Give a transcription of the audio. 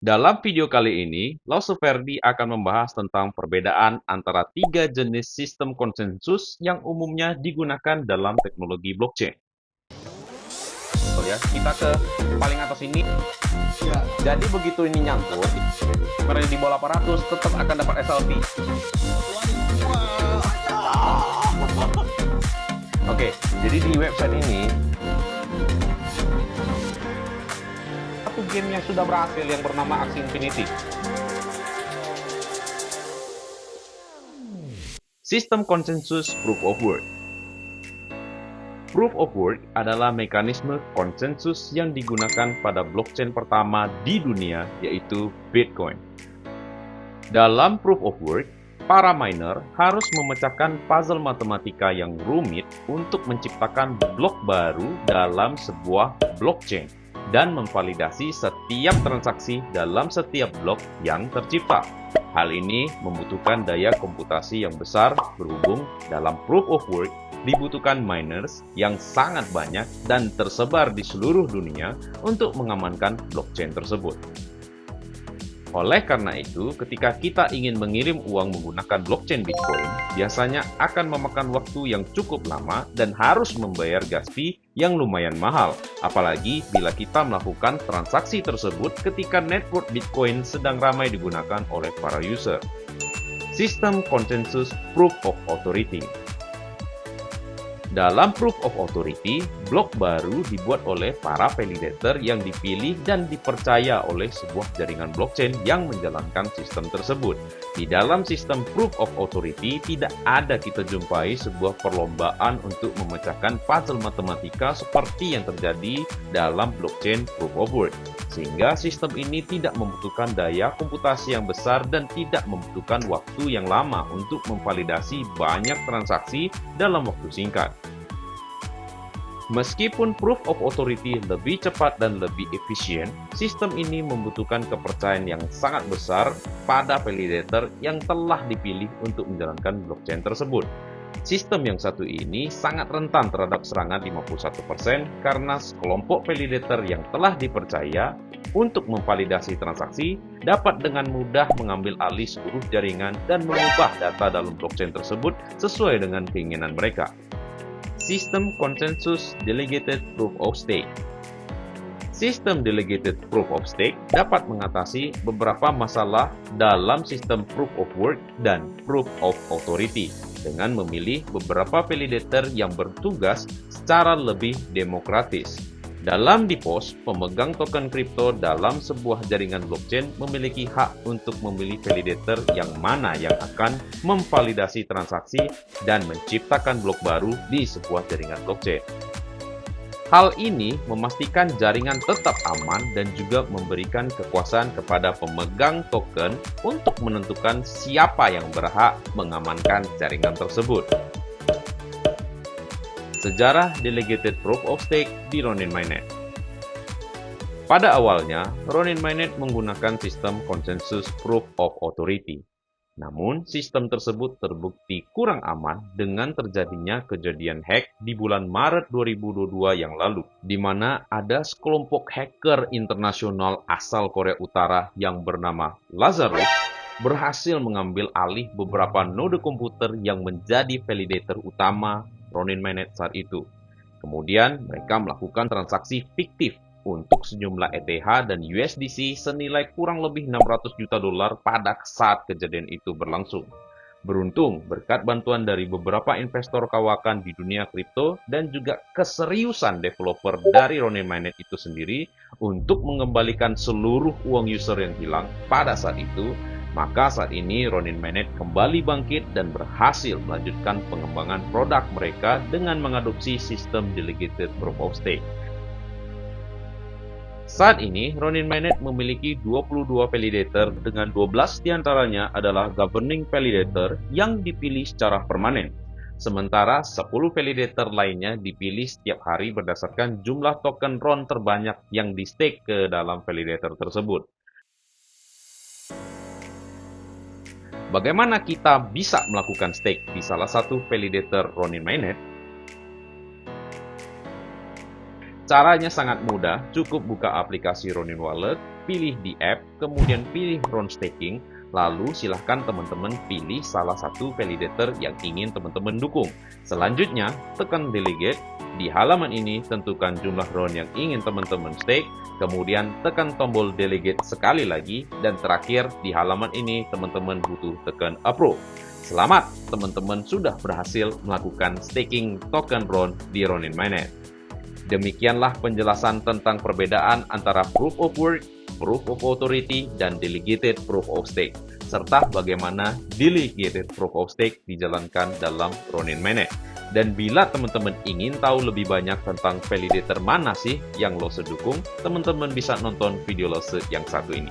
Dalam video kali ini, Lausuverdi akan membahas tentang perbedaan antara tiga jenis sistem konsensus yang umumnya digunakan dalam teknologi blockchain. Betul ya, kita ke paling atas ini. Ya. Jadi begitu ini nyangkut, karena di bawah 800 tetap akan dapat SLP. Oke, jadi di website ini satu game yang sudah berhasil yang bernama Axie Infinity. Sistem konsensus Proof of Work. Proof of Work adalah mekanisme konsensus yang digunakan pada blockchain pertama di dunia, yaitu Bitcoin. Dalam Proof of Work, para miner harus memecahkan puzzle matematika yang rumit untuk menciptakan blok baru dalam sebuah blockchain dan memvalidasi setiap transaksi dalam setiap blok yang tercipta. Hal ini membutuhkan daya komputasi yang besar berhubung dalam Proof of Work dibutuhkan miners yang sangat banyak dan tersebar di seluruh dunia untuk mengamankan blockchain tersebut. Oleh karena itu, ketika kita ingin mengirim uang menggunakan blockchain Bitcoin, biasanya akan memakan waktu yang cukup lama dan harus membayar gas fee yang lumayan mahal, apalagi bila kita melakukan transaksi tersebut ketika network Bitcoin sedang ramai digunakan oleh para user. Sistem konsensus Proof of Authority. Dalam Proof of Authority, blok baru dibuat oleh para validator yang dipilih dan dipercaya oleh sebuah jaringan blockchain yang menjalankan sistem tersebut. Di dalam sistem Proof of Authority, tidak ada kita jumpai sebuah perlombaan untuk memecahkan puzzle matematika seperti yang terjadi dalam blockchain Proof of Work. Sehingga sistem ini tidak membutuhkan daya komputasi yang besar dan tidak membutuhkan waktu yang lama untuk memvalidasi banyak transaksi dalam waktu singkat. Meskipun Proof of Authority lebih cepat dan lebih efisien, sistem ini membutuhkan kepercayaan yang sangat besar pada validator yang telah dipilih untuk menjalankan blockchain tersebut. Sistem yang satu ini sangat rentan terhadap serangan 51% karena sekelompok validator yang telah dipercaya untuk memvalidasi transaksi dapat dengan mudah mengambil alih seluruh jaringan dan mengubah data dalam blockchain tersebut sesuai dengan keinginan mereka. Sistem konsensus Delegated Proof of Stake. Sistem Delegated Proof of Stake dapat mengatasi beberapa masalah dalam sistem Proof of Work dan Proof of Authority dengan memilih beberapa validator yang bertugas secara lebih demokratis. Dalam DPoS, pemegang token kripto dalam sebuah jaringan blockchain memiliki hak untuk memilih validator yang mana yang akan memvalidasi transaksi dan menciptakan blok baru di sebuah jaringan blockchain. Hal ini memastikan jaringan tetap aman dan juga memberikan kekuasaan kepada pemegang token untuk menentukan siapa yang berhak mengamankan jaringan tersebut. Sejarah Delegated Proof of Stake di Ronin Mainnet. Pada awalnya, Ronin Mainnet menggunakan sistem konsensus Proof of Authority. Namun, sistem tersebut terbukti kurang aman dengan terjadinya kejadian hack di bulan Maret 2022 yang lalu, di mana ada sekelompok hacker internasional asal Korea Utara yang bernama Lazarus berhasil mengambil alih beberapa node komputer yang menjadi validator utama Ronin Mainnet saat itu. Kemudian, mereka melakukan transaksi fiktif untuk sejumlah ETH dan USDC senilai kurang lebih 600 juta dolar pada saat kejadian itu berlangsung. Beruntung, berkat bantuan dari beberapa investor kawakan di dunia kripto dan juga keseriusan developer dari Ronin Mainnet itu sendiri untuk mengembalikan seluruh uang user yang hilang pada saat itu, maka saat ini Ronin Mainnet kembali bangkit dan berhasil melanjutkan pengembangan produk mereka dengan mengadopsi sistem Delegated Proof of Stake. Saat ini, Ronin Mainnet memiliki 22 validator dengan 12 diantaranya adalah governing validator yang dipilih secara permanen. Sementara 10 validator lainnya dipilih setiap hari berdasarkan jumlah token RON terbanyak yang di-stake ke dalam validator tersebut. Bagaimana kita bisa melakukan stake di salah satu validator Ronin Mainnet? Caranya sangat mudah, cukup buka aplikasi Ronin Wallet, pilih di app, kemudian pilih Ron Staking, lalu silahkan teman-teman pilih salah satu validator yang ingin teman-teman dukung. Selanjutnya, tekan Delegate. Di halaman ini, tentukan jumlah Ron yang ingin teman-teman stake, kemudian tekan tombol Delegate sekali lagi, dan terakhir di halaman ini teman-teman butuh tekan Approve. Selamat, teman-teman sudah berhasil melakukan staking token Ron di Ronin Mainnet. Demikianlah penjelasan tentang perbedaan antara Proof of Work, Proof of Authority, dan Delegated Proof of Stake, serta bagaimana Delegated Proof of Stake dijalankan dalam Ronin Mainnet. Dan bila teman-teman ingin tahu lebih banyak tentang validator mana sih yang Lose dukung, teman-teman bisa nonton video Lose yang satu ini.